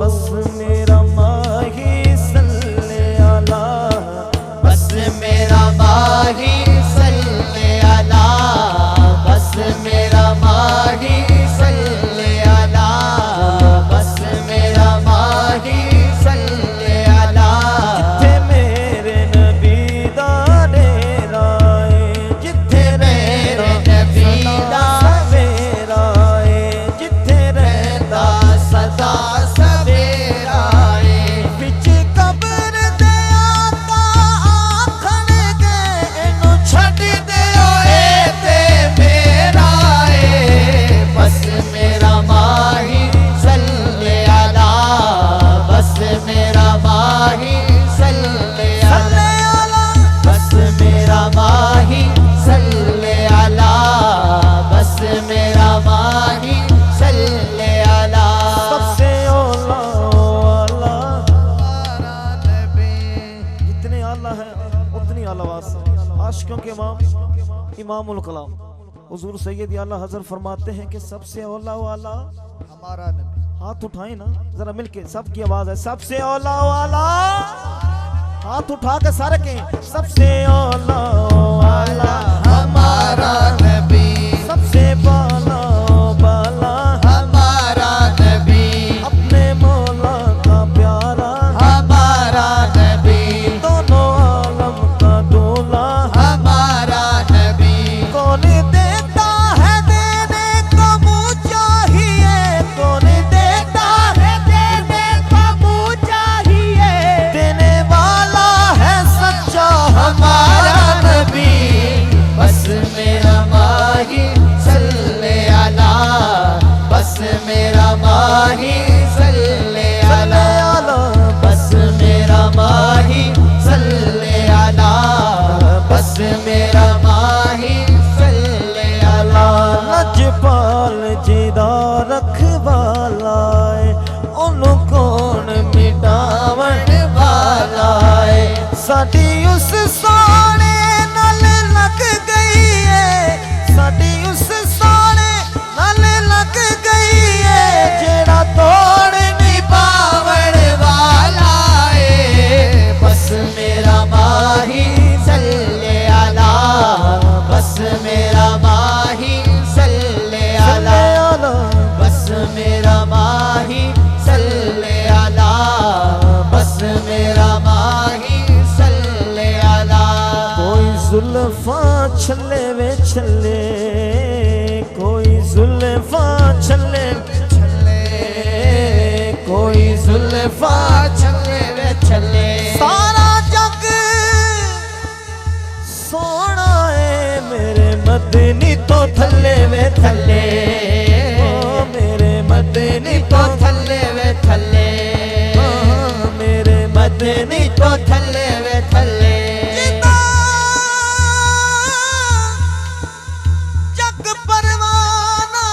बस मेरा माही सल्ले अला, बस मेरा माही सल्ले अला, बस मेरा माही सल्ले अला, बस मेरा माही सल्ले अला। जिथे मेरे नबी दा डेरा है, जिथे मेरे नबी दा सवेरा है, जिथे रहंदा सदा सवेरा है। विच कब्र दे आका आखणगे इनू छड़ दियो ए ते मेरा है, बस मेरा माही सल्ले अला, बस मेरा माही सल्ले अला, बस मेरा माही सल्ले अला, बस मेरा माही सल्ले अला। सबसे औला वाला, जितने आला है उतनी आलावास। आशिकों के इमाम इमामुल कलाम हुजूर सैयद आला हज़रत फरमाते हैं कि सबसे औला वाला हमारा नबी। हाथ उठाए ना जरा मिलके, सबकी आवाज है सबसे औला वाला। हाथ उठा के सारे के सबसे औला वाला हमारा नबी, सबसे बाला बाला हमारा नबी, अपने मौला का प्यारा हमारा नबी, दोनों आलम का दूल्हा हमारा नबी। कौन देता है देने को मुँह चाहिए, कौन देता है देने को मुँह चाहिए, देने वाला है सच्चा हमारा नबी, बस मेरा माही सल्ले अला, बस मेरा माही सल्ले अला, बस मेरा माही सल्ले अला, बस मेरा माही सल्ले अला। लजपाल जिदा रखवाला है, ओनू कौन मिटावण वाला है। साडी उस सोने नाल लग गई है, साडी उस सोने नाल लग गई है, जेड़ा तोड़ नहीं पावण वाला है, बस मेरा माही सल्ले अला, बस मेरा माही सल्ले अला, बस मेरा माही सल्ले अला, बस मेरा माही सल्ले अला। कोई जुल्फा छले वे छले, कोई जुल्फा छले छले, कोई जुल्फा छले वे छले। सारा जग सोना है मेरे मदनी तो थल्ले वे थल्ले, ओ मेरे मदनी तो थल्ले वे थल्ले, मेरे मदनी तो थल्ले वे थल्ले। जग परवाना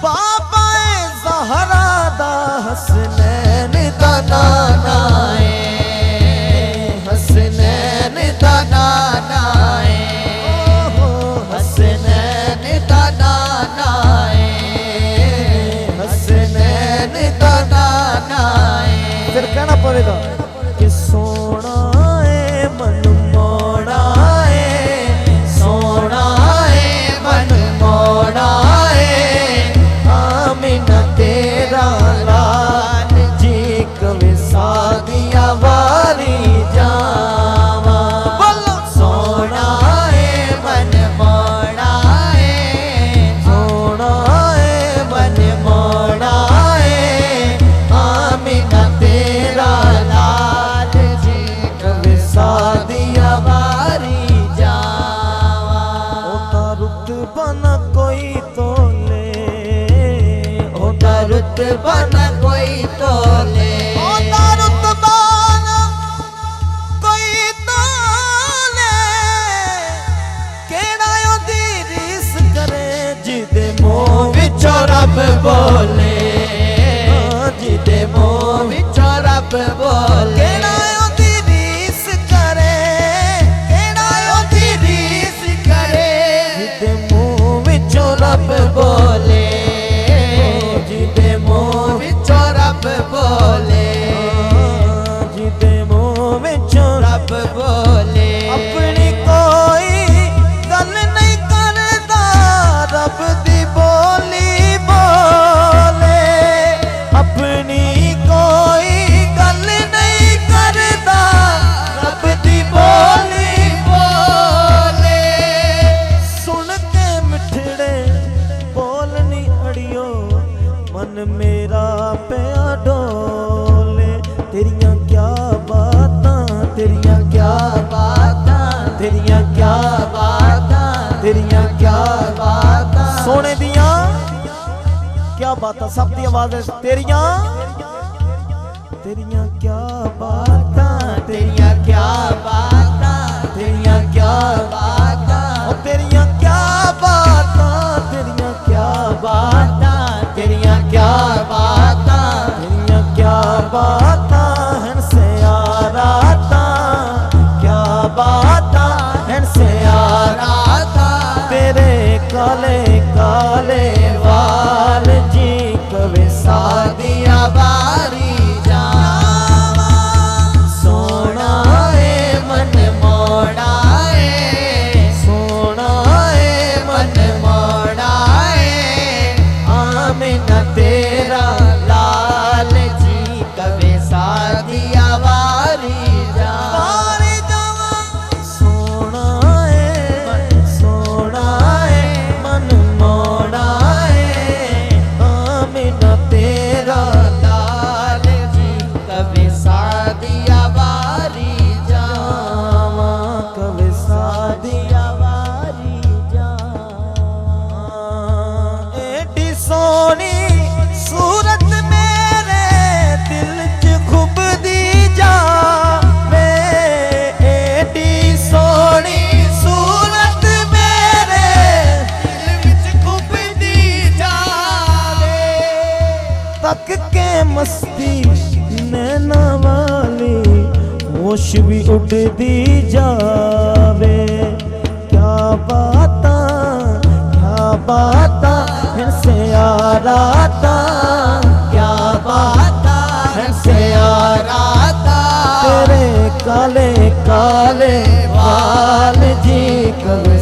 बाबा ज़हरा दा हसनैन दा नाना हसनैन दा नाना हसनैन दा नाना हसनैन दा नाना। फिर कहना पड़ेगा कि सोना है मन मोड़ा है, सोना है मन मोड़ा है, आमिना तेरा लाल जी कभी सादिया वाली जावा। सोना है मन मोड़ा है, सोना है मन मोड़ा है, आमिना तेरा लाल जी कभी सादिया वारी जावा। ओता रुतबा न कोई तोले, ओता रुतबा न कोई तोले, ओता रुतबा न कोई तोले, केड़ा ओदी रीस करे जिदे मोह विचों रब बोले, जिदे मोह विचों रब बोले। केड़ा ओदी रीस करे, केड़ा ओदी रीस करे जिदे मुँह विचों रब बोले, मन मेरा पिया डोले तेरियां क्या बातां तेरियां क्या बातां तेरियां क्या बातां तेरियां क्या बातां सोने दियां क्या बातां सब दी आवाज है तेरियां तेरियां क्या बातां तेरियां क्या बातां तेरियां क्या बातां ओ तेरियां क्या बातां तेरियां क्या बातां तेरियां क्या बातां तेरियां क्या बातां हैं से आरातां क्या बातां हैं से राता तेरे काले काले वाल जी कवे सादिया बारी जावा सोना ए मन मोड़ा ए सोना ए मन मोड़ा ए आमिना तेरा लाल जी कवे सादिया बारी जावा सोना है मन मोड़ा है आमिना तेरा लाल जी कवे सादिया बारी जावा कवे सादिया बारी जावा एडी सोनी सूरत मेरे दिल च खुबदी जावे एडी सोनी सूरत मेरे दिल विच खुबदी जावे तक के मस्ती नैना वाली होश भी उड़दी जावे क्या बातां फिर से आराता क्या बाता फिर से राता तेरे काले काले वाल जी कवे